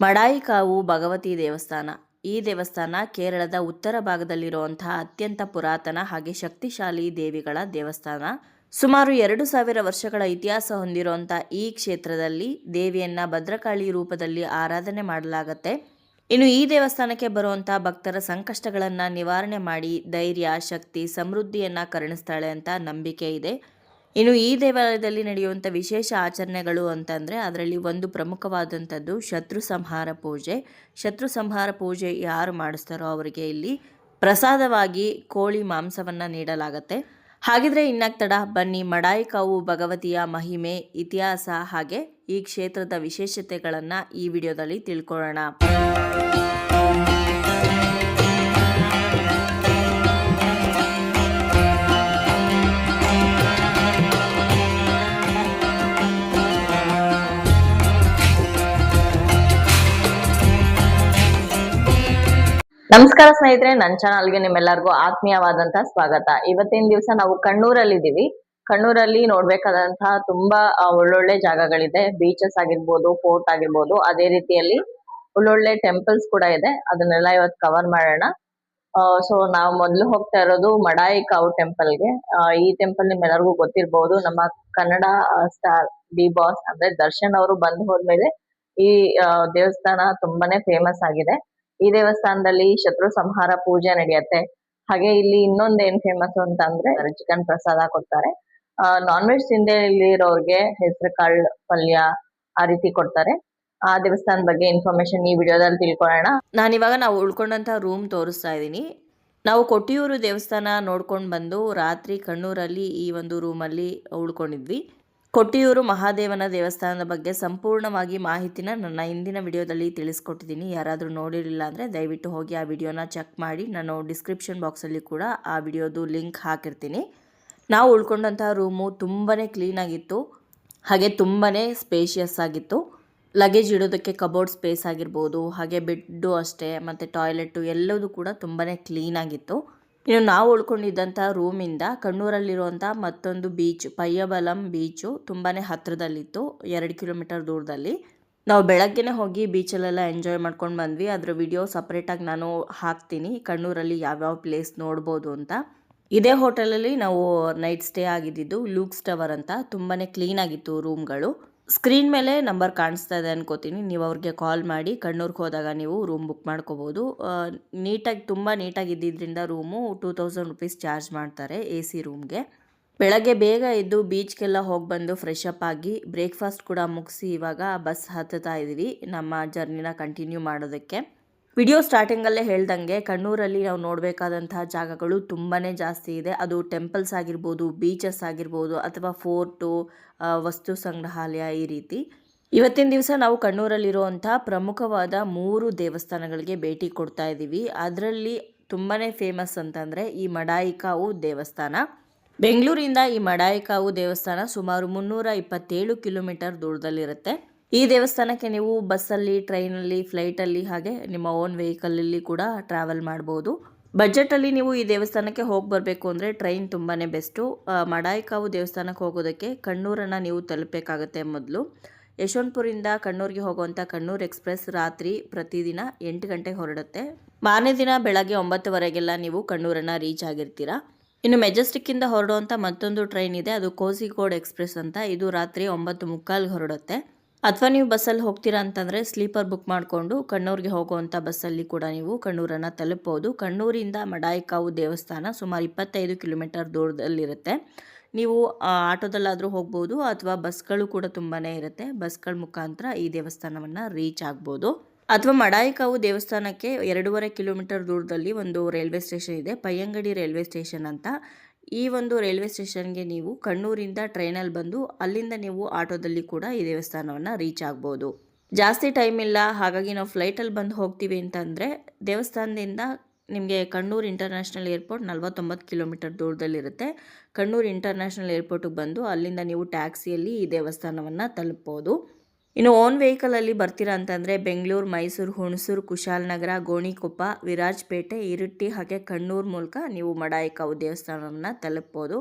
ಮಡಾಯಿಕಾವು ಭಗವತಿ ದೇವಸ್ಥಾನ. ಈ ದೇವಸ್ಥಾನ ಕೇರಳದ ಉತ್ತರ ಭಾಗದಲ್ಲಿರುವಂತಹ ಅತ್ಯಂತ ಪುರಾತನ ಹಾಗೆ ಶಕ್ತಿಶಾಲಿ ದೇವಿಗಳ ದೇವಸ್ಥಾನ. ಸುಮಾರು 2000 ವರ್ಷಗಳ ಇತಿಹಾಸ ಹೊಂದಿರುವಂತಹ ಈ ಕ್ಷೇತ್ರದಲ್ಲಿ ದೇವಿಯನ್ನ ಭದ್ರಕಾಳಿ ರೂಪದಲ್ಲಿ ಆರಾಧನೆ ಮಾಡಲಾಗುತ್ತೆ. ಇನ್ನು ಈ ದೇವಸ್ಥಾನಕ್ಕೆ ಬರುವಂತಹ ಭಕ್ತರ ಸಂಕಷ್ಟಗಳನ್ನು ನಿವಾರಣೆ ಮಾಡಿ ಧೈರ್ಯ, ಶಕ್ತಿ, ಸಮೃದ್ಧಿಯನ್ನ ಕರುಣಿಸ್ತಾಳೆ ಅಂತ ನಂಬಿಕೆ ಇದೆ. ಇನ್ನು ಈ ದೇವಾಲಯದಲ್ಲಿ ನಡೆಯುವಂಥ ವಿಶೇಷ ಆಚರಣೆಗಳು ಅಂತಂದರೆ ಅದರಲ್ಲಿ ಒಂದು ಪ್ರಮುಖವಾದಂಥದ್ದು ಶತ್ರು ಸಂಹಾರ ಪೂಜೆ. ಶತ್ರು ಸಂಹಾರ ಪೂಜೆ ಯಾರು ಮಾಡಿಸ್ತಾರೋ ಅವರಿಗೆ ಇಲ್ಲಿ ಪ್ರಸಾದವಾಗಿ ಕೋಳಿ ಮಾಂಸವನ್ನು ನೀಡಲಾಗತ್ತೆ. ಹಾಗಿದ್ರೆ ಇನ್ನಾಗ್ತಡ ಬನ್ನಿ ಮಡಾಯಿಕಾವು ಭಗವತಿಯ ಮಹಿಮೆ, ಇತಿಹಾಸ ಹಾಗೆ ಈ ಕ್ಷೇತ್ರದ ವಿಶೇಷತೆಗಳನ್ನು ಈ ವಿಡಿಯೋದಲ್ಲಿ ತಿಳ್ಕೊಳ್ಳೋಣ. ನಮಸ್ಕಾರ ಸ್ನೇಹಿತರೆ, ನನ್ನ ಚಾನಲ್ಗೆ ನಿಮ್ಮೆಲ್ಲರಿಗೂ ಆತ್ಮೀಯವಾದಂತಹ ಸ್ವಾಗತ. ಇವತ್ತಿನ ದಿವಸ ನಾವು ಕಣ್ಣೂರಲ್ಲಿ ಇದ್ದೀವಿ. ಕಣ್ಣೂರಲ್ಲಿ ನೋಡ್ಬೇಕಾದಂತಹ ತುಂಬಾ ಒಳ್ಳೊಳ್ಳೆ ಜಾಗಗಳಿದೆ. ಬೀಚಸ್ ಆಗಿರ್ಬೋದು, ಫೋರ್ಟ್ ಆಗಿರ್ಬೋದು, ಅದೇ ರೀತಿಯಲ್ಲಿ ಒಳ್ಳೊಳ್ಳೆ ಟೆಂಪಲ್ಸ್ ಕೂಡ ಇದೆ. ಅದನ್ನೆಲ್ಲ ಇವತ್ತು ಕವರ್ ಮಾಡೋಣ. ಸೊ ನಾವು ಮೊದಲು ಹೋಗ್ತಾ ಇರೋದು ಮಡಾಯಿಕಾವು ಟೆಂಪಲ್ಗೆ. ಈ ಟೆಂಪಲ್ ನಿಮ್ಮೆಲ್ಲರಿಗೂ ಗೊತ್ತಿರ್ಬೋದು. ನಮ್ಮ ಕನ್ನಡ ಸ್ಟಾರ್ ಡಿ ಬಾಸ್ ಅಂದ್ರೆ ದರ್ಶನ್ ಅವರು ಬಂದು ಹೋದ್ಮೇಲೆ ಈ ದೇವಸ್ಥಾನ ತುಂಬಾನೇ ಫೇಮಸ್ ಆಗಿದೆ. ಈ ದೇವಸ್ಥಾನದಲ್ಲಿ ಶತ್ರು ಸಂಹಾರ ಪೂಜೆ ನಡೆಯುತ್ತೆ. ಹಾಗೆ ಇಲ್ಲಿ ಇನ್ನೊಂದು ಏನ್ ಫೇಮಸ್ ಅಂತ ಅಂದ್ರೆ ಚಿಕನ್ ಪ್ರಸಾದ ಕೊಡ್ತಾರೆ. ನಾನ್ ವೆಜ್ ತಿಂದೆ ಇಲ್ಲಿರೋರ್ಗೆ ಹೆಸರು ಕಾಳು ಪಲ್ಯ ಆ ರೀತಿ ಕೊಡ್ತಾರೆ. ಆ ದೇವಸ್ಥಾನದ ಬಗ್ಗೆ ಇನ್ಫಾರ್ಮೇಶನ್ ಈ ವಿಡಿಯೋದಲ್ಲಿ ತಿಳ್ಕೊಳ್ಳೋಣ. ನಾನಿವಾಗ ನಾವು ಉಳ್ಕೊಂಡಂತ ರೂಮ್ ತೋರಿಸ್ತಾ ಇದ್ದೀನಿ. ನಾವು ಕೊಟ್ಟಿಯೂರು ದೇವಸ್ಥಾನ ನೋಡ್ಕೊಂಡು ಬಂದು ರಾತ್ರಿ ಕಣ್ಣೂರಲ್ಲಿ ಈ ಒಂದು ರೂಮಲ್ಲಿ ಉಳ್ಕೊಂಡಿದ್ವಿ. ಕೊಟ್ಟಿಯೂರು ಮಹಾದೇವನ ದೇವಸ್ಥಾನದ ಬಗ್ಗೆ ಸಂಪೂರ್ಣವಾಗಿ ಮಾಹಿತಿನ ನನ್ನ ಹಿಂದಿನ ವಿಡಿಯೋದಲ್ಲಿ ತಿಳಿಸ್ಕೊಟ್ಟಿದ್ದೀನಿ. ಯಾರಾದರೂ ನೋಡಿರಲಿಲ್ಲ ಅಂದರೆ ದಯವಿಟ್ಟು ಹೋಗಿ ಆ ವಿಡಿಯೋನ ಚೆಕ್ ಮಾಡಿ. ನಾನು ಡಿಸ್ಕ್ರಿಪ್ಷನ್ ಬಾಕ್ಸಲ್ಲಿ ಕೂಡ ಆ ವಿಡಿಯೋದು ಲಿಂಕ್ ಹಾಕಿರ್ತೀನಿ. ನಾವು ಉಳ್ಕೊಂಡಂತಹ ರೂಮು ತುಂಬಾ ಕ್ಲೀನಾಗಿತ್ತು, ಹಾಗೆ ತುಂಬಾ ಸ್ಪೇಷಿಯಸ್ ಆಗಿತ್ತು. ಲಗೇಜ್ ಇಡೋದಕ್ಕೆ ಕಬೋರ್ಡ್ ಸ್ಪೇಸ್ ಆಗಿರ್ಬೋದು, ಹಾಗೆ ಬೆಡ್ಡು ಅಷ್ಟೇ, ಮತ್ತು ಟಾಯ್ಲೆಟು ಎಲ್ಲದೂ ಕೂಡ ತುಂಬಾ ಕ್ಲೀನಾಗಿತ್ತು. ಇನ್ನು ನಾವು ಉಳ್ಕೊಂಡಿದ್ದಂಥ ರೂಮಿಂದ ಕಣ್ಣೂರಲ್ಲಿರುವಂಥ ಮತ್ತೊಂದು ಬೀಚ್ ಪಯ್ಯಬಲಂ ಬೀಚು ತುಂಬಾ ಹತ್ತಿರದಲ್ಲಿತ್ತು, 2 ಕಿಲೋಮೀಟರ್ ದೂರದಲ್ಲಿ. ನಾವು ಬೆಳಗ್ಗೆನೇ ಹೋಗಿ ಬೀಚಲ್ಲೆಲ್ಲ ಎಂಜಾಯ್ ಮಾಡ್ಕೊಂಡು ಬಂದ್ವಿ. ಅದರ ವಿಡಿಯೋ ಸಪ್ರೇಟಾಗಿ ನಾನು ಹಾಕ್ತೀನಿ, ಕಣ್ಣೂರಲ್ಲಿ ಯಾವ್ಯಾವ ಪ್ಲೇಸ್ ನೋಡ್ಬೋದು ಅಂತ. ಇದೇ ಹೋಟೆಲಲ್ಲಿ ನಾವು ನೈಟ್ ಸ್ಟೇ ಆಗಿದ್ದು, ಲೂಕ್ಸ್ ಟವರ್ ಅಂತ. ತುಂಬಾ ಕ್ಲೀನಾಗಿತ್ತು ರೂಮ್ಗಳು. ಸ್ಕ್ರೀನ್ ಮೇಲೆ ನಂಬರ್ ಕಾಣಿಸ್ತಾ ಇದೆ ಅನ್ಕೋತೀನಿ. ನೀವು ಅವ್ರಿಗೆ ಕಾಲ್ ಮಾಡಿ ಕಣ್ಣೂರ್ಗೆ ಹೋದಾಗ ನೀವು ರೂಮ್ ಬುಕ್ ಮಾಡ್ಕೋಬೋದು. ತುಂಬ ನೀಟಾಗಿ ಇದ್ದಿದ್ದರಿಂದ ರೂಮು 2000 ರುಪೀಸ್ ಚಾರ್ಜ್ ಮಾಡ್ತಾರೆ AC ರೂಮ್ಗೆ. ಬೆಳಗ್ಗೆ ಬೇಗ ಎದ್ದು ಬೀಚ್ಗೆಲ್ಲ ಹೋಗಿ ಬಂದು ಫ್ರೆಶ್ ಅಪ್ ಆಗಿ ಬ್ರೇಕ್ಫಾಸ್ಟ್ ಕೂಡ ಮುಗಿಸಿ ಇವಾಗ ಬಸ್ ಹತ್ತುತ್ತಾ ಇದ್ದೀವಿ ನಮ್ಮ ಜರ್ನಿನ ಕಂಟಿನ್ಯೂ ಮಾಡೋದಕ್ಕೆ. ವಿಡಿಯೋ ಸ್ಟಾರ್ಟಿಂಗಲ್ಲೇ ಹೇಳ್ದಂಗೆ ಕಣ್ಣೂರಲ್ಲಿ ನಾವು ನೋಡಬೇಕಾದಂತಹ ಜಾಗಗಳು ತುಂಬಾ ಜಾಸ್ತಿ ಇದೆ. ಅದು ಟೆಂಪಲ್ಸ್ ಆಗಿರ್ಬೋದು, ಬೀಚಸ್ ಆಗಿರ್ಬೋದು, ಅಥವಾ ಫೋರ್ಟು, ವಸ್ತು ಸಂಗ್ರಹಾಲಯ ಈ ರೀತಿ. ಇವತ್ತಿನ ದಿವಸ ನಾವು ಕಣ್ಣೂರಲ್ಲಿರುವಂಥ ಪ್ರಮುಖವಾದ 3 ದೇವಸ್ಥಾನಗಳಿಗೆ ಭೇಟಿ ಕೊಡ್ತಾ ಇದ್ದೀವಿ. ಅದರಲ್ಲಿ ತುಂಬಾ ಫೇಮಸ್ ಅಂತಂದರೆ ಈ ಮಡಾಯಿಕಾವು ದೇವಸ್ಥಾನ. ಬೆಂಗಳೂರಿಂದ ಈ ಮಡಾಯಿಕಾವು ದೇವಸ್ಥಾನ ಸುಮಾರು 327 ಕಿಲೋಮೀಟರ್ ದೂರದಲ್ಲಿರುತ್ತೆ. ಈ ದೇವಸ್ಥಾನಕ್ಕೆ ನೀವು ಬಸ್ಸಲ್ಲಿ, ಟ್ರೈನಲ್ಲಿ, ಫ್ಲೈಟಲ್ಲಿ ಹಾಗೆ ನಿಮ್ಮ ಓನ್ ವೆಹಿಕಲಲ್ಲಿ ಕೂಡ ಟ್ರಾವೆಲ್ ಮಾಡ್ಬೋದು. ಬಜೆಟಲ್ಲಿ ನೀವು ಈ ದೇವಸ್ಥಾನಕ್ಕೆ ಹೋಗಿ ಬರಬೇಕು ಅಂದರೆ ಟ್ರೈನ್ ತುಂಬಾ ಬೆಸ್ಟು. ಮಡಾಯಿಕಾವು ದೇವಸ್ಥಾನಕ್ಕೆ ಹೋಗೋದಕ್ಕೆ ಕಣ್ಣೂರನ್ನು ನೀವು ತಲುಪಬೇಕಾಗತ್ತೆ. ಮೊದಲು ಯಶವಂತಪುರಿಂದ ಕಣ್ಣೂರಿಗೆ ಹೋಗುವಂಥ ಕಣ್ಣೂರು ಎಕ್ಸ್ಪ್ರೆಸ್ ರಾತ್ರಿ ಪ್ರತಿದಿನ 8 ಗಂಟೆಗೆ ಹೊರಡುತ್ತೆ. ಮಾರನೇ ದಿನ ಬೆಳಗ್ಗೆ 9ವರೆಗೆಲ್ಲ ನೀವು ಕಣ್ಣೂರನ್ನು ರೀಚ್ ಆಗಿರ್ತೀರಾ. ಇನ್ನು ಮೆಜೆಸ್ಟಿಕ್ಕಿಂದ ಹೊರಡುವಂಥ ಮತ್ತೊಂದು ಟ್ರೈನ್ ಇದೆ, ಅದು ಕೋಸಿಕೋಡ್ ಎಕ್ಸ್ಪ್ರೆಸ್ ಅಂತ. ಇದು ರಾತ್ರಿ 9:45ಗೆ ಹೊರಡುತ್ತೆ. ಅಥವಾ ನೀವು ಬಸ್ಸಲ್ಲಿ ಹೋಗ್ತೀರಾ ಅಂತಂದರೆ ಸ್ಲೀಪರ್ ಬುಕ್ ಮಾಡಿಕೊಂಡು ಕಣ್ಣೂರಿಗೆ ಹೋಗುವಂಥ ಬಸ್ಸಲ್ಲಿ ಕೂಡ ನೀವು ಕಣ್ಣೂರನ್ನು ತಲುಪ್ಬೋದು. ಕಣ್ಣೂರಿಂದ ಮಡಾಯಿಕಾವು ದೇವಸ್ಥಾನ ಸುಮಾರು 25 ಕಿಲೋಮೀಟರ್ ದೂರದಲ್ಲಿರುತ್ತೆ. ನೀವು ಆಟೋದಲ್ಲಾದರೂ ಹೋಗ್ಬೋದು, ಅಥವಾ ಬಸ್ಗಳು ಕೂಡ ತುಂಬಾ ಇರುತ್ತೆ. ಬಸ್ಗಳ ಮುಖಾಂತರ ಈ ದೇವಸ್ಥಾನವನ್ನು ರೀಚ್ ಆಗ್ಬೋದು. ಅಥವಾ ಮಡಾಯಿಕಾವು ದೇವಸ್ಥಾನಕ್ಕೆ 2.5 ಕಿಲೋಮೀಟರ್ ದೂರದಲ್ಲಿ ಒಂದು ರೈಲ್ವೆ ಸ್ಟೇಷನ್ ಇದೆ, ಪಯ್ಯಂಗಡಿ ರೈಲ್ವೆ ಸ್ಟೇಷನ್ ಅಂತ. ಈ ಒಂದು ರೈಲ್ವೆ ಸ್ಟೇಷನ್ಗೆ ನೀವು ಕಣ್ಣೂರಿಂದ ಟ್ರೈನಲ್ಲಿ ಬಂದು ಅಲ್ಲಿಂದ ನೀವು ಆಟೋದಲ್ಲಿ ಕೂಡ ಈ ದೇವಸ್ಥಾನವನ್ನು ರೀಚ್ ಆಗ್ಬೋದು. ಜಾಸ್ತಿ ಟೈಮ್ ಇಲ್ಲ, ಹಾಗಾಗಿ ನಾವು ಫ್ಲೈಟಲ್ಲಿ ಬಂದು ಹೋಗ್ತೀವಿ ಅಂತಂದರೆ ದೇವಸ್ಥಾನದಿಂದ ನಿಮಗೆ ಕಣ್ಣೂರು ಇಂಟರ್ನ್ಯಾಷನಲ್ ಏರ್ಪೋರ್ಟ್ 49 ಕಿಲೋಮೀಟರ್ ದೂರದಲ್ಲಿರುತ್ತೆ. ಕಣ್ಣೂರು ಇಂಟರ್ನ್ಯಾಷನಲ್ ಏರ್ಪೋರ್ಟಿಗೆ ಬಂದು ಅಲ್ಲಿಂದ ನೀವು ಟ್ಯಾಕ್ಸಿಯಲ್ಲಿ ಈ ದೇವಸ್ಥಾನವನ್ನು ತಲುಪ್ಬೋದು. ಇನ್ನು ಓನ್ ವೆಹಿಕಲಲ್ಲಿ ಬರ್ತೀರಾ ಅಂತಂದರೆ ಬೆಂಗಳೂರು, ಮೈಸೂರು, ಹುಣಸೂರು, ಕುಶಾಲನಗರ, ಗೋಣಿಕೊಪ್ಪ, ವಿರಾಜಪೇಟೆ, ಇರಿಟ್ಟಿ ಹಾಗೆ ಕಣ್ಣೂರು ಮೂಲಕ ನೀವು ಮಡಾಯಿಕಾವು ದೇವಸ್ಥಾನವನ್ನು ತಲುಪ್ಬೋದು.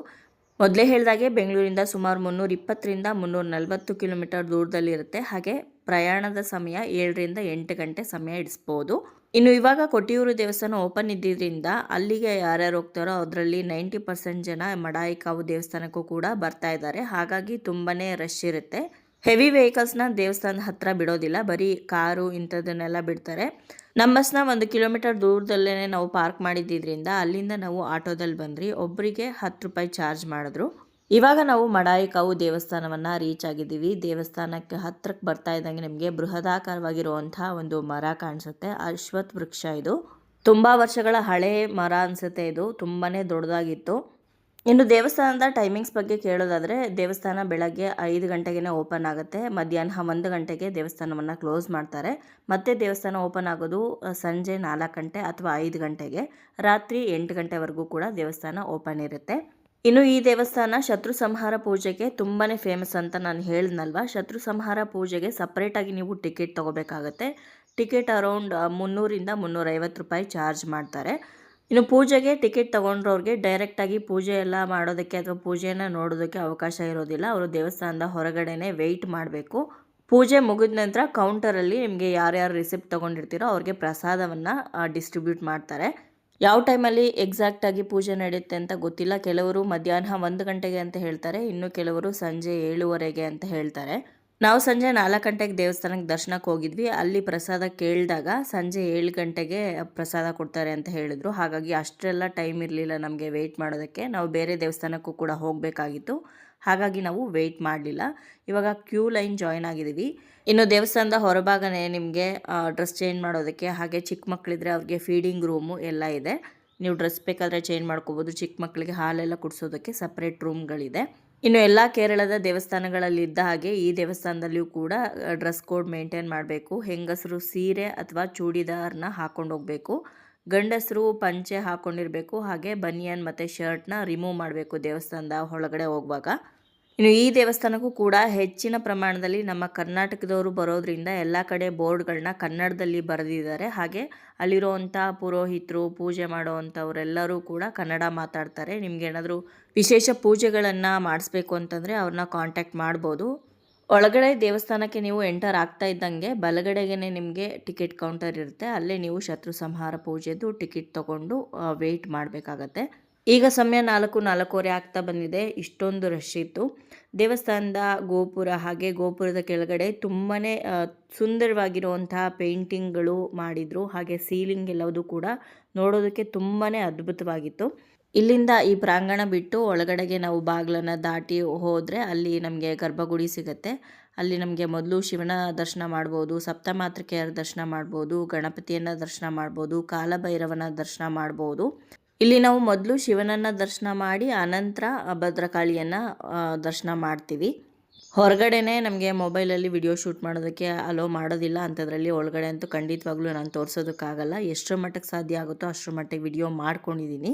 ಮೊದಲೇ ಹೇಳಿದಾಗೆ ಬೆಂಗಳೂರಿಂದ ಸುಮಾರು 320ರಿಂದ 340 ಕಿಲೋಮೀಟರ್ ದೂರದಲ್ಲಿರುತ್ತೆ. ಹಾಗೆ ಪ್ರಯಾಣದ ಸಮಯ 7ರಿಂದ 8 ಗಂಟೆ ಸಮಯ ಹಿಡಿಸ್ಬೋದು. ಇನ್ನು ಇವಾಗ ಕೊಟ್ಟಿಯೂರು ದೇವಸ್ಥಾನ ಓಪನ್ ಇದ್ದಿದ್ದರಿಂದ ಅಲ್ಲಿಗೆ ಯಾರ್ಯಾರು ಹೋಗ್ತಾರೋ ಅದರಲ್ಲಿ 90% ಜನ ಮಡಾಯಿಕಾವು ದೇವಸ್ಥಾನಕ್ಕೂ ಕೂಡ ಬರ್ತಾ ಇದ್ದಾರೆ. ಹಾಗಾಗಿ ತುಂಬಾನೇ ರಶ್ ಇರುತ್ತೆ. ಹೆವಿ ವೆಹಿಕಲ್ಸ್ನ ದೇವಸ್ಥಾನದ ಹತ್ರ ಬಿಡೋದಿಲ್ಲ, ಬರೀ ಕಾರು ಇಂಥದ್ದನ್ನೆಲ್ಲ ಬಿಡ್ತಾರೆ. ನಮ್ಮ ಬಸ್ನ 1 ಕಿಲೋಮೀಟರ್ ದೂರದಲ್ಲೇ ನಾವು ಪಾರ್ಕ್ ಮಾಡಿದ್ದಿದ್ದರಿಂದ ಅಲ್ಲಿಂದ ನಾವು ಆಟೋದಲ್ಲಿ ಬಂದ್ರಿ. ಒಬ್ಬರಿಗೆ 10 ರೂಪಾಯಿ ಚಾರ್ಜ್ ಮಾಡಿದ್ರು. ಇವಾಗ ನಾವು ಮಡಾಯಿಕಾವು ದೇವಸ್ಥಾನವನ್ನು ರೀಚ್ ಆಗಿದ್ದೀವಿ. ದೇವಸ್ಥಾನಕ್ಕೆ ಹತ್ರಕ್ಕೆ ಬರ್ತಾ ಇದ್ದಂಗೆ ನಿಮಗೆ ಬೃಹದಾಕಾರವಾಗಿರುವಂತಹ ಒಂದು ಮರ ಕಾಣಿಸುತ್ತೆ. ಅಶ್ವತ್ಥ ವೃಕ್ಷ ಇದು. ತುಂಬ ವರ್ಷಗಳ ಹಳೆ ಮರ ಅನಿಸುತ್ತೆ. ಇದು ತುಂಬಾ ದೊಡ್ಡದಾಗಿತ್ತು. ಇನ್ನು ದೇವಸ್ಥಾನದ ಟೈಮಿಂಗ್ಸ್ ಬಗ್ಗೆ ಕೇಳೋದಾದರೆ ದೇವಸ್ಥಾನ ಬೆಳಗ್ಗೆ 5 ಗಂಟೆಗೆ ಓಪನ್ ಆಗುತ್ತೆ. ಮಧ್ಯಾಹ್ನ 1 ಗಂಟೆಗೆ ದೇವಸ್ಥಾನವನ್ನು ಕ್ಲೋಸ್ ಮಾಡ್ತಾರೆ. ಮತ್ತೆ ದೇವಸ್ಥಾನ ಓಪನ್ ಆಗೋದು ಸಂಜೆ 4 ಗಂಟೆ ಅಥವಾ 5 ಗಂಟೆಗೆ. ರಾತ್ರಿ 8 ಗಂಟೆವರೆಗೂ ಕೂಡ ದೇವಸ್ಥಾನ ಓಪನ್ ಇರುತ್ತೆ. ಇನ್ನು ಈ ದೇವಸ್ಥಾನ ಶತ್ರು ಸಂಹಾರ ಪೂಜೆಗೆ ತುಂಬಾ ಫೇಮಸ್ ಅಂತ ನಾನು ಹೇಳಿದ್ನಲ್ವ. ಶತ್ರು ಸಂಹಾರ ಪೂಜೆಗೆ ಸಪ್ರೇಟಾಗಿ ನೀವು ಟಿಕೆಟ್ ತೊಗೋಬೇಕಾಗತ್ತೆ. ಟಿಕೆಟ್ ಅರೌಂಡ್ 300ರಿಂದ 350 ರೂಪಾಯಿ ಚಾರ್ಜ್ ಮಾಡ್ತಾರೆ. ಇನ್ನು ಪೂಜೆಗೆ ಟಿಕೆಟ್ ತೊಗೊಂಡ್ರವ್ರಿಗೆ ಡೈರೆಕ್ಟಾಗಿ ಪೂಜೆ ಎಲ್ಲ ಮಾಡೋದಕ್ಕೆ ಅಥವಾ ಪೂಜೆಯನ್ನು ನೋಡೋದಕ್ಕೆ ಅವಕಾಶ ಇರೋದಿಲ್ಲ. ಅವರು ದೇವಸ್ಥಾನದ ಹೊರಗಡೆನೇ ವೆಯ್ಟ್ ಮಾಡಬೇಕು. ಪೂಜೆ ಮುಗಿದ ನಂತರ ಕೌಂಟರಲ್ಲಿ ನಿಮಗೆ ಯಾರ್ಯಾರು ರಿಸಿಪ್ಟ್ ತೊಗೊಂಡಿರ್ತೀರೋ ಅವ್ರಿಗೆ ಪ್ರಸಾದವನ್ನು ಡಿಸ್ಟ್ರಿಬ್ಯೂಟ್ ಮಾಡ್ತಾರೆ. ಯಾವ ಟೈಮಲ್ಲಿ ಎಕ್ಸಾಕ್ಟಾಗಿ ಪೂಜೆ ನಡೆಯುತ್ತೆ ಅಂತ ಗೊತ್ತಿಲ್ಲ. ಕೆಲವರು ಮಧ್ಯಾಹ್ನ 1 ಗಂಟೆಗೆ ಅಂತ ಹೇಳ್ತಾರೆ, ಇನ್ನು ಕೆಲವರು ಸಂಜೆ 7:15 ಅಂತ ಹೇಳ್ತಾರೆ. ನಾವು ಸಂಜೆ 4 ಗಂಟೆಗೆ ದೇವಸ್ಥಾನಕ್ಕೆ ದರ್ಶನಕ್ಕೆ ಹೋಗಿದ್ವಿ. ಅಲ್ಲಿ ಪ್ರಸಾದ ಕೇಳಿದಾಗ ಸಂಜೆ 7 ಗಂಟೆಗೆ ಪ್ರಸಾದ ಕೊಡ್ತಾರೆ ಅಂತ ಹೇಳಿದ್ರು. ಹಾಗಾಗಿ ಅಷ್ಟೆಲ್ಲ ಟೈಮ್ ಇರಲಿಲ್ಲ ನಮಗೆ ವೆಯ್ಟ್ ಮಾಡೋದಕ್ಕೆ. ನಾವು ಬೇರೆ ದೇವಸ್ಥಾನಕ್ಕೂ ಕೂಡ ಹೋಗಬೇಕಾಗಿತ್ತು. ಹಾಗಾಗಿ ನಾವು ವೆಯ್ಟ್ ಮಾಡಲಿಲ್ಲ. ಇವಾಗ ಕ್ಯೂ ಲೈನ್ ಜಾಯ್ನ್ ಆಗಿದ್ದೀವಿ. ಇನ್ನು ದೇವಸ್ಥಾನದ ಹೊರಭಾಗನೇ ನಿಮಗೆ ಡ್ರೆಸ್ ಚೇಂಜ್ ಮಾಡೋದಕ್ಕೆ, ಹಾಗೆ ಚಿಕ್ಕ ಮಕ್ಕಳಿದ್ರೆ ಅವ್ರಿಗೆ ಫೀಡಿಂಗ್ ರೂಮು ಎಲ್ಲ ಇದೆ. ನೀವು ಡ್ರೆಸ್ ಬೇಕಾದರೆ ಚೇಂಜ್ ಮಾಡ್ಕೋಬೋದು. ಚಿಕ್ಕ ಮಕ್ಕಳಿಗೆ ಹಾಲೆಲ್ಲ ಕುಡಿಸೋದಕ್ಕೆ ಸಪ್ರೇಟ್ ರೂಮ್ಗಳಿದೆ. ಇನ್ನು ಎಲ್ಲ ಕೇರಳದ ದೇವಸ್ಥಾನಗಳಲ್ಲಿದ್ದ ಹಾಗೆ ಈ ದೇವಸ್ಥಾನದಲ್ಲಿಯೂ ಕೂಡ ಡ್ರೆಸ್ ಕೋಡ್ ಮೇಂಟೈನ್ ಮಾಡಬೇಕು. ಹೆಂಗಸರು ಸೀರೆ ಅಥವಾ ಚೂಡಿದಾರ್ನ ಹಾಕೊಂಡು ಹೋಗಬೇಕು. ಗಂಡಸರು ಪಂಚೆ ಹಾಕ್ಕೊಂಡಿರಬೇಕು. ಹಾಗೆ ಬನಿಯನ್ ಮತ್ತು ಶರ್ಟ್ನ ರಿಮೂವ್ ಮಾಡಬೇಕು ದೇವಸ್ಥಾನದ ಒಳಗಡೆ ಹೋಗುವಾಗ. ಇನ್ನು ಈ ದೇವಸ್ಥಾನಕ್ಕೂ ಕೂಡ ಹೆಚ್ಚಿನ ಪ್ರಮಾಣದಲ್ಲಿ ನಮ್ಮ ಕರ್ನಾಟಕದವರು ಬರೋದ್ರಿಂದ ಎಲ್ಲ ಕಡೆ ಬೋರ್ಡ್ಗಳನ್ನ ಕನ್ನಡದಲ್ಲಿ ಬರೆದಿದ್ದಾರೆ. ಹಾಗೆ ಅಲ್ಲಿರುವಂಥ ಪುರೋಹಿತರು, ಪೂಜೆ ಮಾಡೋವಂಥವರೆಲ್ಲರೂ ಕೂಡ ಕನ್ನಡ ಮಾತಾಡ್ತಾರೆ. ನಿಮ್ಗೇನಾದರೂ ವಿಶೇಷ ಪೂಜೆಗಳನ್ನು ಮಾಡಿಸ್ಬೇಕು ಅಂತಂದರೆ ಅವ್ರನ್ನ ಕಾಂಟ್ಯಾಕ್ಟ್ ಮಾಡ್ಬೋದು. ಒಳಗಡೆ ದೇವಸ್ಥಾನಕ್ಕೆ ನೀವು ಎಂಟರ್ ಆಗ್ತಾ ಇದ್ದಂಗೆ ಬಲಗಡೆಗೆ ನಿಮಗೆ ಟಿಕೆಟ್ ಕೌಂಟರ್ ಇರುತ್ತೆ. ಅಲ್ಲೇ ನೀವು ಶತ್ರು ಸಂಹಾರ ಪೂಜೆದು ಟಿಕೆಟ್ ತೊಗೊಂಡು ವೆಯ್ಟ್ ಮಾಡಬೇಕಾಗತ್ತೆ. ಈಗ ಸಮಯ 4:15 ಆಗ್ತಾ ಬಂದಿದೆ. ಇಷ್ಟೊಂದು ರಶ್ ಇತ್ತು. ದೇವಸ್ಥಾನದ ಗೋಪುರ ಹಾಗೆ ಗೋಪುರದ ಕೆಳಗಡೆ ತುಂಬಾ ಸುಂದರವಾಗಿರುವಂತಹ ಪೇಂಟಿಂಗ್ಗಳು ಮಾಡಿದರು. ಹಾಗೆ ಸೀಲಿಂಗ್ ಎಲ್ಲವೂ ಕೂಡ ನೋಡೋದಕ್ಕೆ ತುಂಬಾ ಅದ್ಭುತವಾಗಿತ್ತು. ಇಲ್ಲಿಂದ ಈ ಪ್ರಾಂಗಣ ಬಿಟ್ಟು ಒಳಗಡೆಗೆ ನಾವು ಬಾಗಿಲನ್ನು ದಾಟಿ ಹೋದರೆ ಅಲ್ಲಿ ನಮಗೆ ಗರ್ಭಗುಡಿ ಸಿಗುತ್ತೆ. ಅಲ್ಲಿ ನಮಗೆ ಮೊದಲು ಶಿವನ ದರ್ಶನ ಮಾಡ್ಬೋದು, ಸಪ್ತಮಾತೃಕೆಯರ ದರ್ಶನ ಮಾಡ್ಬೋದು, ಗಣಪತಿಯನ್ನು ದರ್ಶನ ಮಾಡ್ಬೋದು, ಕಾಲಭೈರವನ ದರ್ಶನ ಮಾಡ್ಬೋದು. ಇಲ್ಲಿ ನಾವು ಮೊದಲು ಶಿವನನ್ನು ದರ್ಶನ ಮಾಡಿ ಆನಂತರ ಭದ್ರಕಾಳಿಯನ್ನು ದರ್ಶನ ಮಾಡ್ತೀವಿ. ಹೊರಗಡೆನೇ ನಮಗೆ ಮೊಬೈಲಲ್ಲಿ ವಿಡಿಯೋ ಶೂಟ್ ಮಾಡೋದಕ್ಕೆ ಅಲೋ ಮಾಡೋದಿಲ್ಲ. ಅಂಥದ್ರಲ್ಲಿ ಒಳಗಡೆ ಅಂತೂ ಖಂಡಿತವಾಗ್ಲೂ ನಾನು ತೋರಿಸೋದಕ್ಕಾಗಲ್ಲ. ಎಷ್ಟರ ಮಟ್ಟಿಗೆ ಸಾಧ್ಯ ಆಗುತ್ತೋ ಅಷ್ಟರ ಮಟ್ಟಿಗೆ ವಿಡಿಯೋ ಮಾಡ್ಕೊಂಡಿದ್ದೀನಿ.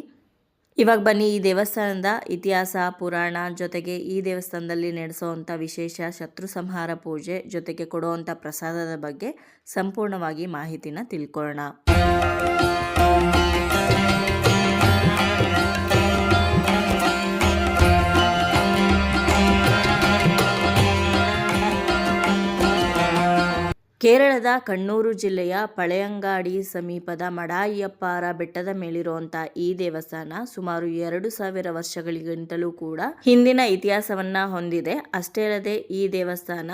ಇವಾಗ ಬನ್ನಿ ಈ ದೇವಸ್ಥಾನದ ಇತಿಹಾಸ, ಪುರಾಣ, ಜೊತೆಗೆ ಈ ದೇವಸ್ಥಾನದಲ್ಲಿ ನಡೆಸೋವಂಥ ವಿಶೇಷ ಶತ್ರು ಸಂಹಾರ ಪೂಜೆ ಜೊತೆಗೆ ಕೊಡುವಂಥ ಪ್ರಸಾದದ ಬಗ್ಗೆ ಸಂಪೂರ್ಣವಾಗಿ ಮಾಹಿತಿನ ತಿಳ್ಕೊಳ್ಳೋಣ. ಕೇರಳದ ಕಣ್ಣೂರು ಜಿಲ್ಲೆಯ ಪಳೆಯಂಗಾಡಿ ಸಮೀಪದ ಮಡಾಯಿಯಪ್ಪಾರ ಬೆಟ್ಟದ ಮೇಲಿರುವಂಥ ಈ ದೇವಸ್ಥಾನ ಸುಮಾರು 2000 ವರ್ಷಗಳಿಗಿಂತಲೂ ಕೂಡ ಹಿಂದಿನ ಇತಿಹಾಸವನ್ನ ಹೊಂದಿದೆ. ಅಷ್ಟೇ ಅಲ್ಲದೆ ಈ ದೇವಸ್ಥಾನ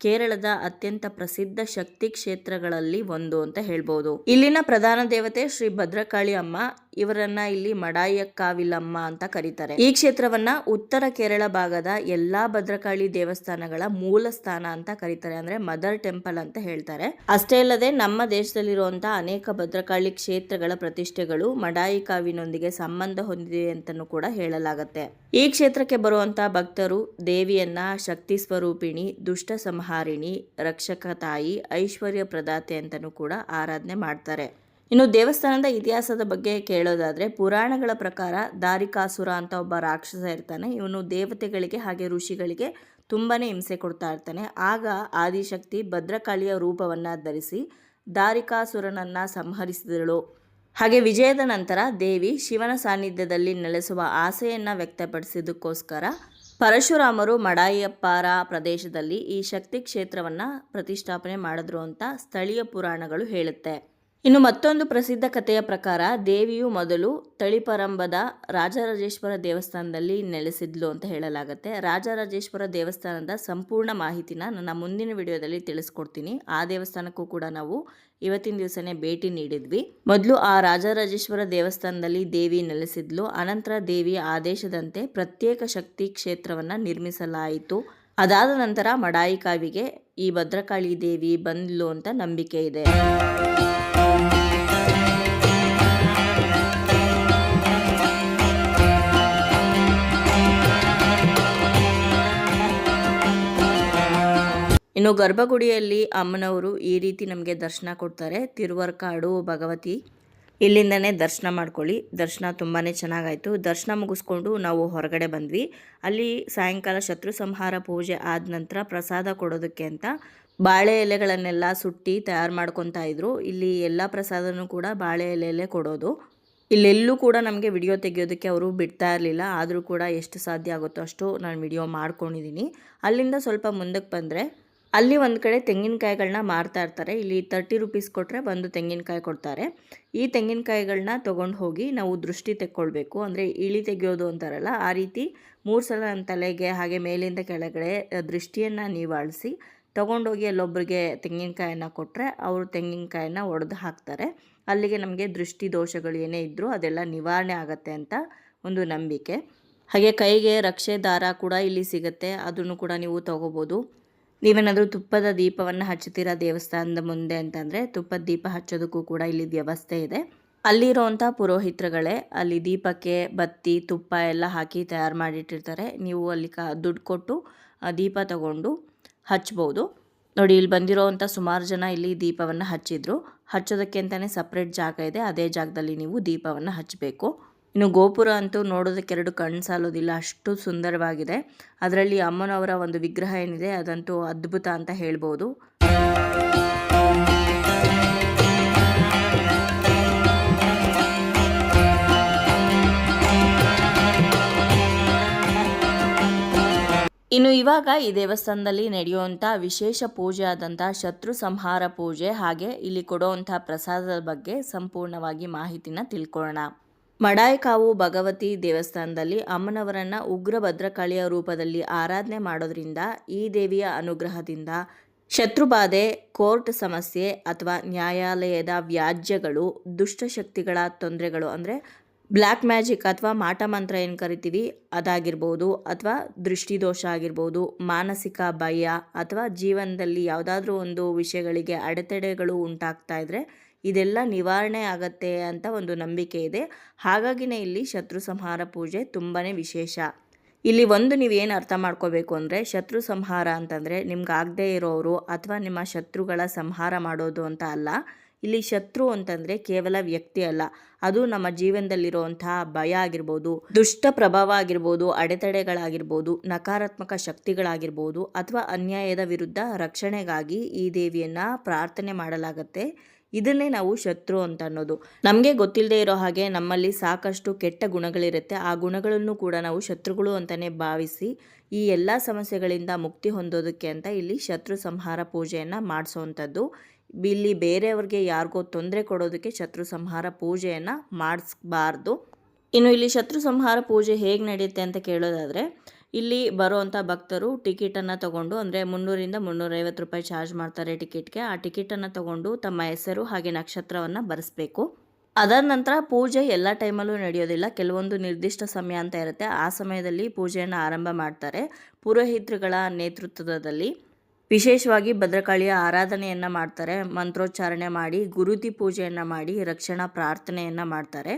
ಕೇರಳದ ಅತ್ಯಂತ ಪ್ರಸಿದ್ಧ ಶಕ್ತಿ ಕ್ಷೇತ್ರಗಳಲ್ಲಿ ಒಂದು ಅಂತ ಹೇಳ್ಬೋದು. ಇಲ್ಲಿನ ಪ್ರಧಾನ ದೇವತೆ ಶ್ರೀ ಭದ್ರಕಾಳಿ ಅಮ್ಮ. ಇವರನ್ನ ಇಲ್ಲಿ ಮಡಾಯಿಯಕ್ಕಾವಿಲಮ್ಮ ಅಂತ ಕರೀತಾರೆ. ಈ ಕ್ಷೇತ್ರವನ್ನ ಉತ್ತರ ಕೇರಳ ಭಾಗದ ಎಲ್ಲಾ ಭದ್ರಕಾಳಿ ದೇವಸ್ಥಾನಗಳ ಮೂಲ ಸ್ಥಾನ ಅಂತ ಕರೀತಾರೆ. ಅಂದ್ರೆ ಮದರ್ ಟೆಂಪಲ್ ಅಂತ ಹೇಳ್ತಾರೆ. ಅಷ್ಟೇ ಅಲ್ಲದೆ ನಮ್ಮ ದೇಶದಲ್ಲಿರುವಂತಹ ಅನೇಕ ಭದ್ರಕಾಳಿ ಕ್ಷೇತ್ರಗಳ ಪ್ರತಿಷ್ಠೆಗಳು ಮಡಾಯಿಕಾವಿನೊಂದಿಗೆ ಸಂಬಂಧ ಹೊಂದಿದೆ ಅಂತನೂ ಕೂಡ ಹೇಳಲಾಗತ್ತೆ. ಈ ಕ್ಷೇತ್ರಕ್ಕೆ ಬರುವಂತಹ ಭಕ್ತರು ದೇವಿಯನ್ನ ಶಕ್ತಿ ಸ್ವರೂಪಿಣಿ, ದುಷ್ಟ ಸಂಹಾರಿಣಿ, ರಕ್ಷಕ ತಾಯಿ, ಐಶ್ವರ್ಯ ಪ್ರದಾತೆ ಅಂತನೂ ಕೂಡ ಆರಾಧನೆ ಮಾಡ್ತಾರೆ. ಇನ್ನು ದೇವಸ್ಥಾನದ ಇತಿಹಾಸದ ಬಗ್ಗೆ ಕೇಳೋದಾದ್ರೆ ಪುರಾಣಗಳ ಪ್ರಕಾರ ದಾರಿಕಾಸುರ ಅಂತ ಒಬ್ಬ ರಾಕ್ಷಸ ಇರ್ತಾನೆ. ಇವನು ದೇವತೆಗಳಿಗೆ ಹಾಗೆ ಋಷಿಗಳಿಗೆ ತುಂಬಾನೇ ಹಿಂಸೆ ಕೊಡ್ತಾ ಇರ್ತಾನೆ. ಆಗ ಆದಿಶಕ್ತಿ ಭದ್ರಕಾಳಿಯ ರೂಪವನ್ನ ಧರಿಸಿ ದಾರಿಕಾಸುರನನ್ನ ಸಂಹರಿಸಿದಳು ಹಾಗೆ ವಿಜಯದ ನಂತರ ದೇವಿ ಶಿವನ ಸಾನ್ನಿಧ್ಯದಲ್ಲಿ ನೆಲೆಸುವ ಆಸೆಯನ್ನು ವ್ಯಕ್ತಪಡಿಸಿದ್ದಕ್ಕೋಸ್ಕರ ಪರಶುರಾಮರು ಮಡಾಯಿಯಪ್ಪಾರ ಪ್ರದೇಶದಲ್ಲಿ ಈ ಶಕ್ತಿ ಕ್ಷೇತ್ರವನ್ನು ಪ್ರತಿಷ್ಠಾಪನೆ ಮಾಡಿದ್ರು ಅಂತ ಸ್ಥಳೀಯ ಪುರಾಣಗಳು ಹೇಳುತ್ತೆ. ಇನ್ನು ಮತ್ತೊಂದು ಪ್ರಸಿದ್ಧ ಕಥೆಯ ಪ್ರಕಾರ ದೇವಿಯು ಮೊದಲು ತಳಿಪರಂಬದ ರಾಜರಾಜೇಶ್ವರ ದೇವಸ್ಥಾನದಲ್ಲಿ ನೆಲೆಸಿದ್ಲು ಅಂತ ಹೇಳಲಾಗುತ್ತೆ. ರಾಜರಾಜೇಶ್ವರ ದೇವಸ್ಥಾನದ ಸಂಪೂರ್ಣ ಮಾಹಿತಿನ ನನ್ನ ಮುಂದಿನ ವಿಡಿಯೋದಲ್ಲಿ ತಿಳಿಸ್ಕೊಡ್ತೀನಿ. ಆ ದೇವಸ್ಥಾನಕ್ಕೂ ಕೂಡ ನಾವು ಇವತ್ತಿನ ದಿವಸನೇ ಭೇಟಿ ನೀಡಿದ್ವಿ. ಮೊದಲು ಆ ರಾಜರಾಜೇಶ್ವರ ದೇವಸ್ಥಾನದಲ್ಲಿ ದೇವಿ ನೆಲೆಸಿದ್ಲು. ಅನಂತರ ದೇವಿಯ ಆದೇಶದಂತೆ ಪ್ರತ್ಯೇಕ ಶಕ್ತಿ ಕ್ಷೇತ್ರವನ್ನು ನಿರ್ಮಿಸಲಾಯಿತು. ಅದಾದ ನಂತರ ಮಡಾಯಿಕಾವಿಗೆ ಈ ಭದ್ರಕಾಳಿ ದೇವಿ ಬಂದ್ಲು ಅಂತ ನಂಬಿಕೆ ಇದೆ. ಇನ್ನು ಗರ್ಭಗುಡಿಯಲ್ಲಿ ಅಮ್ಮನವರು ಈ ರೀತಿ ನಮಗೆ ದರ್ಶನ ಕೊಡ್ತಾರೆ. ತಿರುವರ್ಕಾಡು ಭಗವತಿ, ಇಲ್ಲಿಂದನೇ ದರ್ಶನ ಮಾಡ್ಕೊಳ್ಳಿ. ದರ್ಶನ ತುಂಬಾ ಚೆನ್ನಾಗಾಯಿತು. ದರ್ಶನ ಮುಗಿಸ್ಕೊಂಡು ನಾವು ಹೊರಗಡೆ ಬಂದ್ವಿ. ಅಲ್ಲಿ ಸಾಯಂಕಾಲ ಶತ್ರು ಸಂಹಾರ ಪೂಜೆ ಆದ ನಂತರ ಪ್ರಸಾದ ಕೊಡೋದಕ್ಕೆ ಅಂತ ಬಾಳೆ ಎಲೆಗಳನ್ನೆಲ್ಲ ಸುಟ್ಟಿ ತಯಾರು ಮಾಡ್ಕೊತಾ ಇದ್ರು. ಇಲ್ಲಿ ಎಲ್ಲ ಪ್ರಸಾದನೂ ಕೂಡ ಬಾಳೆ ಎಲೆಯಲ್ಲೇ ಕೊಡೋದು. ಇಲ್ಲೆಲ್ಲೂ ಕೂಡ ನಮಗೆ ವಿಡಿಯೋ ತೆಗೆಯೋದಕ್ಕೆ ಅವರು ಬಿಡ್ತಾ ಇರಲಿಲ್ಲ. ಆದರೂ ಕೂಡ ಎಷ್ಟು ಸಾಧ್ಯ ಆಗುತ್ತೋ ಅಷ್ಟು ನಾನು ವಿಡಿಯೋ ಮಾಡ್ಕೊಂಡಿದ್ದೀನಿ. ಅಲ್ಲಿಂದ ಸ್ವಲ್ಪ ಮುಂದಕ್ಕೆ ಬಂದರೆ ಅಲ್ಲಿ ಒಂದು ಕಡೆ ತೆಂಗಿನಕಾಯಿಗಳನ್ನ ಮಾರ್ತಾ ಇರ್ತಾರೆ. ಇಲ್ಲಿ 30 ರೂಪೀಸ್ ಕೊಟ್ಟರೆ ಒಂದು ತೆಂಗಿನಕಾಯಿ ಕೊಡ್ತಾರೆ. ಈ ತೆಂಗಿನಕಾಯಿಗಳನ್ನ ತೊಗೊಂಡು ಹೋಗಿ ನಾವು ದೃಷ್ಟಿ ತೆಕ್ಕೊಳ್ಬೇಕು. ಅಂದರೆ ಇಳಿ ತೆಗೆಯೋದು ಅಂತಾರಲ್ಲ, ಆ ರೀತಿ 3 ಸಲ ನನ್ನ ತಲೆಗೆ ಹಾಗೆ ಮೇಲಿಂದ ಕೆಳಗಡೆ ದೃಷ್ಟಿಯನ್ನು ನಿವಾಳಿಸಿ ತೊಗೊಂಡೋಗಿ ಅಲ್ಲೊಬ್ಬರಿಗೆ ತೆಂಗಿನಕಾಯನ್ನು ಕೊಟ್ಟರೆ ಅವರು ತೆಂಗಿನಕಾಯಿನ ಒಡೆದು ಹಾಕ್ತಾರೆ. ಅಲ್ಲಿಗೆ ನಮಗೆ ದೃಷ್ಟಿ ದೋಷಗಳು ಏನೇ ಇದ್ದರೂ ಅದೆಲ್ಲ ನಿವಾರಣೆ ಆಗುತ್ತೆ ಅಂತ ಒಂದು ನಂಬಿಕೆ. ಹಾಗೆ ಕೈಗೆ ರಕ್ಷೆ ದಾರ ಕೂಡ ಇಲ್ಲಿ ಸಿಗುತ್ತೆ. ಅದನ್ನು ಕೂಡ ನೀವು ತೊಗೋಬೋದು. ನೀವೇನಾದರೂ ತುಪ್ಪದ ದೀಪವನ್ನು ಹಚ್ಚುತ್ತೀರಾ ದೇವಸ್ಥಾನದ ಮುಂದೆ ಅಂತಂದರೆ ತುಪ್ಪದ ದೀಪ ಹಚ್ಚೋದಕ್ಕೂ ಕೂಡ ಇಲ್ಲಿ ವ್ಯವಸ್ಥೆ ಇದೆ. ಅಲ್ಲಿರೋವಂಥ ಪುರೋಹಿತರುಗಳೇ ಅಲ್ಲಿ ದೀಪಕ್ಕೆ ಬತ್ತಿ ತುಪ್ಪ ಎಲ್ಲ ಹಾಕಿ ತಯಾರು ಮಾಡಿಟ್ಟಿರ್ತಾರೆ. ನೀವು ಅಲ್ಲಿ ದುಡ್ಡು ಕೊಟ್ಟು ದೀಪ ತಗೊಂಡು ಹಚ್ಬೋದು. ನೋಡಿ, ಇಲ್ಲಿ ಬಂದಿರೋವಂಥ ಸುಮಾರು ಜನ ಇಲ್ಲಿ ದೀಪವನ್ನು ಹಚ್ಚಿದ್ರು. ಹಚ್ಚೋದಕ್ಕೆ ಅಂತಲೇ ಸಪ್ರೇಟ್ ಜಾಗ ಇದೆ. ಅದೇ ಜಾಗದಲ್ಲಿ ನೀವು ದೀಪವನ್ನು ಹಚ್ಚಬೇಕು. ಇನ್ನು ಗೋಪುರ ಅಂತೂ ನೋಡೋದಕ್ಕೆ ಎರಡು ಕಣ್ಣು ಸಾಲೋದಿಲ್ಲ, ಅಷ್ಟು ಸುಂದರವಾಗಿದೆ. ಅದರಲ್ಲಿ ಅಮ್ಮನವರ ಒಂದು ವಿಗ್ರಹ ಏನಿದೆ ಅದಂತೂ ಅದ್ಭುತ ಅಂತ ಹೇಳ್ಬೋದು. ಇನ್ನು ಇವಾಗ ಈ ದೇವಸ್ಥಾನದಲ್ಲಿ ನಡೆಯುವಂಥ ವಿಶೇಷ ಪೂಜೆ ಆದಂಥ ಶತ್ರು ಸಂಹಾರ ಪೂಜೆ ಹಾಗೆ ಇಲ್ಲಿ ಕೊಡುವಂಥ ಪ್ರಸಾದದ ಬಗ್ಗೆ ಸಂಪೂರ್ಣವಾಗಿ ಮಾಹಿತಿನ ತಿಳ್ಕೊಳ್ಳೋಣ. ಮಡಾಯಿಕಾವು ಭಗವತಿ ದೇವಸ್ಥಾನದಲ್ಲಿ ಅಮ್ಮನವರನ್ನು ಉಗ್ರ ಭದ್ರಕಾಳಿಯ ರೂಪದಲ್ಲಿ ಆರಾಧನೆ ಮಾಡೋದ್ರಿಂದ ಈ ದೇವಿಯ ಅನುಗ್ರಹದಿಂದ ಶತ್ರುಬಾಧೆ, ಕೋರ್ಟ್ ಸಮಸ್ಯೆ ಅಥವಾ ನ್ಯಾಯಾಲಯದ ವ್ಯಾಜ್ಯಗಳು, ದುಷ್ಟಶಕ್ತಿಗಳ ತೊಂದರೆಗಳು ಅಂದರೆ ಬ್ಲ್ಯಾಕ್ ಮ್ಯಾಜಿಕ್ ಅಥವಾ ಮಾಟ ಮಂತ್ರ ಏನು ಕರಿತೀವಿ ಅದಾಗಿರ್ಬೋದು, ಅಥವಾ ದೃಷ್ಟಿದೋಷ ಆಗಿರ್ಬೋದು, ಮಾನಸಿಕ ಭಯ ಅಥವಾ ಜೀವನದಲ್ಲಿ ಯಾವುದಾದ್ರೂ ಒಂದು ವಿಷಯಗಳಿಗೆ ಅಡೆತಡೆಗಳು ಉಂಟಾಗ್ತಾ ಇದ್ದರೆ ಇದೆಲ್ಲ ನಿವಾರಣೆ ಆಗತ್ತೆ ಅಂತ ಒಂದು ನಂಬಿಕೆ ಇದೆ. ಹಾಗಾಗಿನೇ ಇಲ್ಲಿ ಶತ್ರು ಸಂಹಾರ ಪೂಜೆ ತುಂಬಾ ವಿಶೇಷ. ಇಲ್ಲಿ ಒಂದು ನೀವೇನು ಅರ್ಥ ಮಾಡ್ಕೋಬೇಕು ಅಂದರೆ ಶತ್ರು ಸಂಹಾರ ಅಂತಂದರೆ ನಿಮ್ಗೆ ಆಗದೇ ಇರೋರು ಅಥವಾ ನಿಮ್ಮ ಶತ್ರುಗಳ ಸಂಹಾರ ಮಾಡೋದು ಅಂತ ಅಲ್ಲ. ಇಲ್ಲಿ ಶತ್ರು ಅಂತಂದರೆ ಕೇವಲ ವ್ಯಕ್ತಿ ಅಲ್ಲ, ಅದು ನಮ್ಮ ಜೀವನದಲ್ಲಿರುವಂತಹ ಭಯ ಆಗಿರ್ಬೋದು, ದುಷ್ಟ ಪ್ರಭಾವ ಆಗಿರ್ಬೋದು, ಅಡೆತಡೆಗಳಾಗಿರ್ಬೋದು, ನಕಾರಾತ್ಮಕ ಶಕ್ತಿಗಳಾಗಿರ್ಬೋದು ಅಥವಾ ಅನ್ಯಾಯದ ವಿರುದ್ಧ ರಕ್ಷಣೆಗಾಗಿ ಈ ದೇವಿಯನ್ನು ಪ್ರಾರ್ಥನೆ ಮಾಡಲಾಗತ್ತೆ. ಇದನ್ನೇ ನಾವು ಶತ್ರು ಅಂತ ಅನ್ನೋದು. ನಮಗೆ ಗೊತ್ತಿಲ್ಲದೆ ಇರೋ ಹಾಗೆ ನಮ್ಮಲ್ಲಿ ಸಾಕಷ್ಟು ಕೆಟ್ಟ ಗುಣಗಳಿರುತ್ತೆ. ಆ ಗುಣಗಳನ್ನು ಕೂಡ ನಾವು ಶತ್ರುಗಳು ಅಂತಲೇ ಭಾವಿಸಿ ಈ ಎಲ್ಲ ಸಮಸ್ಯೆಗಳಿಂದ ಮುಕ್ತಿ ಹೊಂದೋದಕ್ಕೆ ಅಂತ ಇಲ್ಲಿ ಶತ್ರು ಸಂಹಾರ ಪೂಜೆಯನ್ನು ಮಾಡಿಸೋವಂಥದ್ದು. ಇಲ್ಲಿ ಬೇರೆಯವ್ರಿಗೆ ಯಾರಿಗೋ ತೊಂದರೆ ಕೊಡೋದಕ್ಕೆ ಶತ್ರು ಸಂಹಾರ ಪೂಜೆಯನ್ನು ಮಾಡಿಸ್ಬಾರ್ದು. ಇನ್ನು ಇಲ್ಲಿ ಶತ್ರು ಸಂಹಾರ ಪೂಜೆ ಹೇಗೆ ನಡೆಯುತ್ತೆ ಅಂತ ಕೇಳೋದಾದರೆ, ಇಲ್ಲಿ ಬರೋವಂಥ ಭಕ್ತರು ಟಿಕೆಟನ್ನು ತೊಗೊಂಡು, ಅಂದರೆ 300ರಿಂದ 350 ರೂಪಾಯಿ ಚಾರ್ಜ್ ಮಾಡ್ತಾರೆ ಟಿಕೆಟ್ಗೆ. ಆ ಟಿಕೆಟನ್ನು ತೊಗೊಂಡು ತಮ್ಮ ಹೆಸರು ಹಾಗೆ ನಕ್ಷತ್ರವನ್ನು ಬರೆಸ್ಬೇಕು. ಅದಾದ ನಂತರ ಪೂಜೆ ಎಲ್ಲ ಟೈಮಲ್ಲೂ ನಡೆಯೋದಿಲ್ಲ, ಕೆಲವೊಂದು ನಿರ್ದಿಷ್ಟ ಸಮಯ ಅಂತ ಇರುತ್ತೆ. ಆ ಸಮಯದಲ್ಲಿ ಪೂಜೆಯನ್ನು ಆರಂಭ ಮಾಡ್ತಾರೆ. ಪುರೋಹಿತರುಗಳ ನೇತೃತ್ವದಲ್ಲಿ ವಿಶೇಷವಾಗಿ ಭದ್ರಕಾಳಿಯ ಆರಾಧನೆಯನ್ನು ಮಾಡ್ತಾರೆ. ಮಂತ್ರೋಚ್ಚಾರಣೆ ಮಾಡಿ ಗುರುತಿ ಪೂಜೆಯನ್ನು ಮಾಡಿ ರಕ್ಷಣಾ ಪ್ರಾರ್ಥನೆಯನ್ನು ಮಾಡ್ತಾರೆ.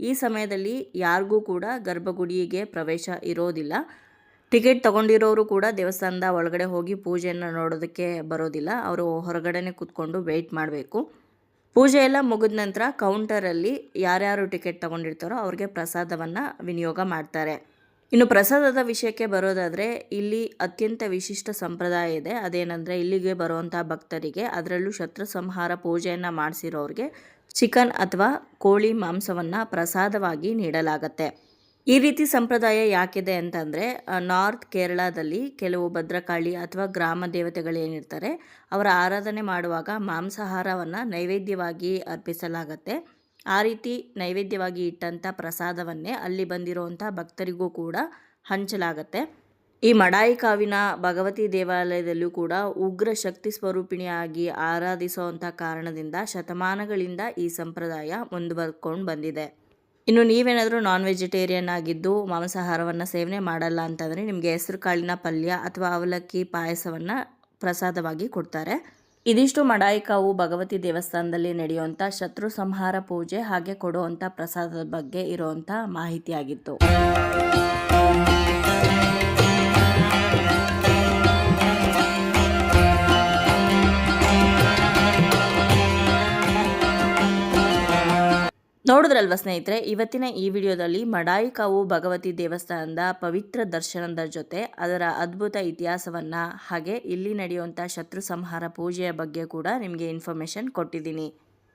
ಈ ಸಮಯದಲ್ಲಿ ಯಾರಿಗೂ ಕೂಡ ಗರ್ಭಗುಡಿಗೆ ಪ್ರವೇಶ ಇರೋದಿಲ್ಲ. ಟಿಕೆಟ್ ತೊಗೊಂಡಿರೋರು ಕೂಡ ದೇವಸ್ಥಾನದ ಒಳಗಡೆ ಹೋಗಿ ಪೂಜೆಯನ್ನು ನೋಡೋದಕ್ಕೆ ಬರೋದಿಲ್ಲ. ಅವರು ಹೊರಗಡೆನೇ ಕೂತ್ಕೊಂಡು ವೆಯ್ಟ್ ಮಾಡಬೇಕು. ಪೂಜೆ ಎಲ್ಲ ಮುಗಿದ ನಂತರ ಕೌಂಟರಲ್ಲಿ ಯಾರ್ಯಾರು ಟಿಕೆಟ್ ತೊಗೊಂಡಿರ್ತಾರೋ ಅವ್ರಿಗೆ ಪ್ರಸಾದವನ್ನು ವಿನಿಯೋಗ ಮಾಡ್ತಾರೆ. ಇನ್ನು ಪ್ರಸಾದದ ವಿಷಯಕ್ಕೆ ಬರೋದಾದರೆ ಇಲ್ಲಿ ಅತ್ಯಂತ ವಿಶಿಷ್ಟ ಸಂಪ್ರದಾಯ ಇದೆ. ಅದೇನೆಂದರೆ ಇಲ್ಲಿಗೆ ಬರುವಂಥ ಭಕ್ತರಿಗೆ, ಅದರಲ್ಲೂ ಶತ್ರು ಸಂಹಾರ ಪೂಜೆಯನ್ನು ಮಾಡಿಸಿರೋರಿಗೆ ಚಿಕನ್ ಅಥವಾ ಕೋಳಿ ಮಾಂಸವನ್ನು ಪ್ರಸಾದವಾಗಿ ನೀಡಲಾಗತ್ತೆ. ಈ ರೀತಿ ಸಂಪ್ರದಾಯ ಯಾಕಿದೆ ಅಂತಂದರೆ, ನಾರ್ತ್ ಕೇರಳದಲ್ಲಿ ಕೆಲವು ಭದ್ರಕಾಳಿ ಅಥವಾ ಗ್ರಾಮ ದೇವತೆಗಳೇನಿರ್ತಾರೆ ಅವರ ಆರಾಧನೆ ಮಾಡುವಾಗ ಮಾಂಸಾಹಾರವನ್ನು ನೈವೇದ್ಯವಾಗಿ ಅರ್ಪಿಸಲಾಗತ್ತೆ. ಆ ರೀತಿ ನೈವೇದ್ಯವಾಗಿ ಇಟ್ಟಂಥ ಪ್ರಸಾದವನ್ನೇ ಅಲ್ಲಿ ಬಂದಿರುವಂಥ ಭಕ್ತರಿಗೂ ಕೂಡ ಹಂಚಲಾಗತ್ತೆ. ಈ ಮಡಾಯಿ ಕಾವಿನ ಭಗವತಿ ದೇವಾಲಯದಲ್ಲೂ ಕೂಡ ಉಗ್ರ ಶಕ್ತಿ ಸ್ವರೂಪಿಣಿಯಾಗಿ ಆರಾಧಿಸುವಂಥ ಕಾರಣದಿಂದ ಶತಮಾನಗಳಿಂದ ಈ ಸಂಪ್ರದಾಯ ಮುಂದುವರ್ಕೊಂಡು ಬಂದಿದೆ. ಇನ್ನು ನೀವೇನಾದರೂ ನಾನ್ ವೆಜಿಟೇರಿಯನ್ ಆಗಿದ್ದು ಮಾಂಸಾಹಾರವನ್ನು ಸೇವನೆ ಮಾಡಲ್ಲ ಅಂತಂದರೆ ನಿಮಗೆ ಹೆಸರು ಕಾಳಿನ ಪಲ್ಯ ಅಥವಾ ಅವಲಕ್ಕಿ ಪಾಯಸವನ್ನು ಪ್ರಸಾದವಾಗಿ ಕೊಡ್ತಾರೆ. ಇದಿಷ್ಟು ಮಡಾಯಿ ಕಾವು ಭಗವತಿ ದೇವಸ್ಥಾನದಲ್ಲಿ ನಡೆಯುವಂಥ ಶತ್ರು ಸಂಹಾರ ಪೂಜೆ ಹಾಗೆ ಕೊಡುವಂಥ ಪ್ರಸಾದದ ಬಗ್ಗೆ ಇರುವಂಥ ಮಾಹಿತಿಯಾಗಿತ್ತು. ನೋಡಿದ್ರಲ್ವ ಸ್ನೇಹಿತರೆ, ಇವತ್ತಿನ ಈ ವಿಡಿಯೋದಲ್ಲಿ ಮಡಾಯಿ ಕಾವು ಭಗವತಿ ದೇವಸ್ಥಾನದ ಪವಿತ್ರ ದರ್ಶನದ ಜೊತೆ ಅದರ ಅದ್ಭುತ ಇತಿಹಾಸವನ್ನು ಹಾಗೆ ಇಲ್ಲಿ ನಡೆಯುವಂಥ ಶತ್ರು ಸಂಹಾರ ಪೂಜೆಯ ಬಗ್ಗೆ ಕೂಡ ನಿಮಗೆ ಇನ್ಫಾರ್ಮೇಷನ್ ಕೊಟ್ಟಿದ್ದೀನಿ.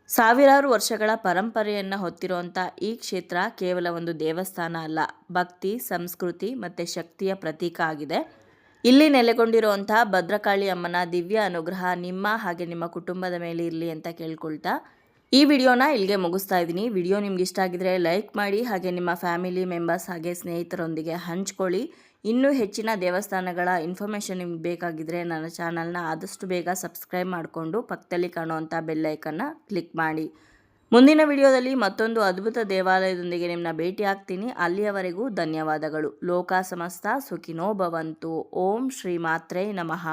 ಸಾವಿರಾರು ವರ್ಷಗಳ ಪರಂಪರೆಯನ್ನು ಹೊತ್ತಿರುವಂಥ ಈ ಕ್ಷೇತ್ರ ಕೇವಲ ಒಂದು ದೇವಸ್ಥಾನ ಅಲ್ಲ, ಭಕ್ತಿ, ಸಂಸ್ಕೃತಿ ಮತ್ತು ಶಕ್ತಿಯ ಪ್ರತೀಕ ಆಗಿದೆ. ಇಲ್ಲಿ ನೆಲೆಗೊಂಡಿರುವಂಥ ಭದ್ರಕಾಳಿ ಅಮ್ಮನ ದಿವ್ಯ ಅನುಗ್ರಹ ನಿಮ್ಮ ಹಾಗೆ ನಿಮ್ಮ ಕುಟುಂಬದ ಮೇಲೆ ಇರಲಿ ಅಂತ ಕೇಳ್ಕೊಳ್ತಾ ಈ ವಿಡಿಯೋನ ಇಲ್ಲಿಗೆ ಮುಗಿಸ್ತಾ ಇದ್ದೀನಿ. ವಿಡಿಯೋ ನಿಮ್ಗೆ ಇಷ್ಟ ಆಗಿದ್ರೆ ಲೈಕ್ ಮಾಡಿ, ಹಾಗೆ ನಿಮ್ಮ ಫ್ಯಾಮಿಲಿ ಮೆಂಬರ್ಸ್ ಹಾಗೆ ಸ್ನೇಹಿತರೊಂದಿಗೆ ಹಂಚ್ಕೊಳ್ಳಿ. ಇನ್ನೂ ಹೆಚ್ಚಿನ ದೇವಸ್ಥಾನಗಳ ಇನ್ಫಾರ್ಮೇಷನ್ ನಿಮ್ಗೆ ಬೇಕಾಗಿದ್ದರೆ ನನ್ನ ಚಾನಲ್ನ ಆದಷ್ಟು ಬೇಗ ಸಬ್ಸ್ಕ್ರೈಬ್ ಮಾಡಿಕೊಂಡು ಪಕ್ಕದಲ್ಲಿ ಕಾಣುವಂಥ ಬೆಲ್ ಐಕನ್ನ ಕ್ಲಿಕ್ ಮಾಡಿ. ಮುಂದಿನ ವಿಡಿಯೋದಲ್ಲಿ ಮತ್ತೊಂದು ಅದ್ಭುತ ದೇವಾಲಯದೊಂದಿಗೆ ನಿಮ್ಮನ್ನ ಭೇಟಿ ಆಗ್ತೀನಿ. ಅಲ್ಲಿಯವರೆಗೂ ಧನ್ಯವಾದಗಳು. ಲೋಕ ಸಮಸ್ತ ಸುಖಿನೋ ಭವಂತು. ಓಂ ಶ್ರೀ ಮಾತ್ರೇ ನಮಃ.